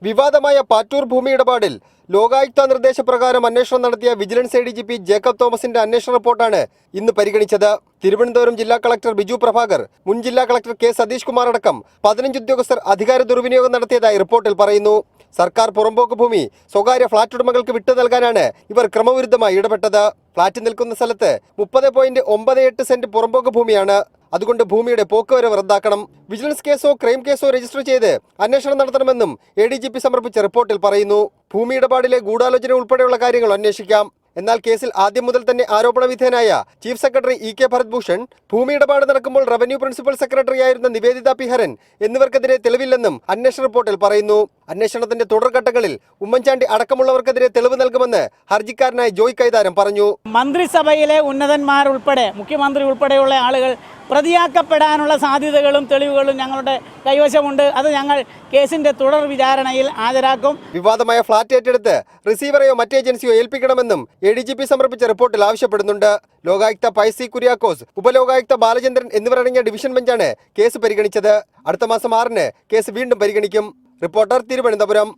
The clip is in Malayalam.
വിവാദമായ പാറ്റൂർ ഭൂമി ഇടപാടിൽ ലോകായുക്ത നിർദ്ദേശപ്രകാരം അന്വേഷണം നടത്തിയ വിജിലൻസ് ADGP ജേക്കബ് തോമസിന്റെ അന്വേഷണ റിപ്പോർട്ടാണ് ഇന്ന് പരിഗണിച്ചത്. തിരുവനന്തപുരം ജില്ലാ കളക്ടർ ബിജു പ്രഭാകർ, മുൻ ജില്ലാ കളക്ടർ കെ സതീഷ് കുമാർ അടക്കം 15 ഉദ്യോഗസ്ഥർ അധികാര ദുർവിനിയോഗം നടത്തിയതായി റിപ്പോർട്ടിൽ പറയുന്നു. സർക്കാർ പുറമ്പോക്ക് ഭൂമി സ്വകാര്യ ഫ്ളാറ്റ് ഉടമകൾക്ക് വിട്ടു നൽകാനാണ് ഇവർ ക്രമവിരുദ്ധമായി ഇടപെട്ടത്. ഫ്ളാറ്റ് നിൽക്കുന്ന സ്ഥലത്ത് 30.98 സെന്റ് പുറമ്പോക്ക് ഭൂമിയാണ്. അതുകൊണ്ട് ഭൂമിയുടെ പോക്കുവരവ് റദ്ദാക്കണം. വിജിലൻസ് കേസോ ക്രൈം കേസോ രജിസ്റ്റർ ചെയ്ത് അന്വേഷണം നടത്തണമെന്നും ADGP സമർപ്പിച്ച റിപ്പോർട്ടിൽ പറയുന്നു. ഭൂമി ഇടപാടിലെ ഗൂഢാലോചന ഉൾപ്പെടെയുള്ള കാര്യങ്ങൾ അന്വേഷിക്കാം. എന്നാൽ കേസിൽ ആദ്യം മുതൽ തന്നെ ആരോപണ വിധേയനായ ചീഫ് സെക്രട്ടറി EK ഭരത്ഭൂഷൺ, ഭൂമി ഇടപാട് നടക്കുമ്പോൾ റവന്യൂ പ്രിൻസിപ്പൽ സെക്രട്ടറിയായിരുന്ന നിവേദിത P. ഹരൻ എന്നിവർക്കെതിരെ തെളിവില്ലെന്നും അന്വേഷണ റിപ്പോർട്ടിൽ പറയുന്നു. അന്വേഷണത്തിന്റെ തുടർഘട്ടങ്ങളിൽ ഉമ്മൻചാണ്ടി അടക്കമുള്ളവർക്കെതിരെ തെളിവ് നൽകുമെന്ന് ഹർജിക്കാരനായ ജോയ് കൈതാരം പറഞ്ഞു. മന്ത്രിസഭയിലെ ഉന്നതന്മാരുൾപ്പെടെ മുഖ്യമന്ത്രി ഉൾപ്പെടെയുള്ള ആളുകൾ പ്രതിയാക്കപ്പെടാനുള്ള സാധ്യതകളും തെളിവുകളും ഞങ്ങളുടെ കൈവശമുണ്ട്. അത് ഞങ്ങൾ കേസിന്റെ തുടർ വിചാരണയിൽ ഹാജരാക്കും. വിവാദമായ ഫ്ളാറ്റ് ഏറ്റെടുത്ത് റിസീവറെയോ മറ്റേജൻസിയോ ഏൽപ്പിക്കണമെന്നും ADGP സമർപ്പിച്ച റിപ്പോർട്ടിൽ ആവശ്യപ്പെടുന്നുണ്ട്. ലോകായുക്ത പൈസി കുര്യാക്കോസ്, ഉപലോകായുക്ത ബാലചന്ദ്രൻ എന്നിവരടങ്ങിയ ഡിവിഷൻ ബെഞ്ചാണ് കേസ് പരിഗണിച്ചത്. അടുത്ത മാസം 6-ന് കേസ് വീണ്ടും പരിഗണിക്കും. റിപ്പോർട്ടർ, തിരുവനന്തപുരം.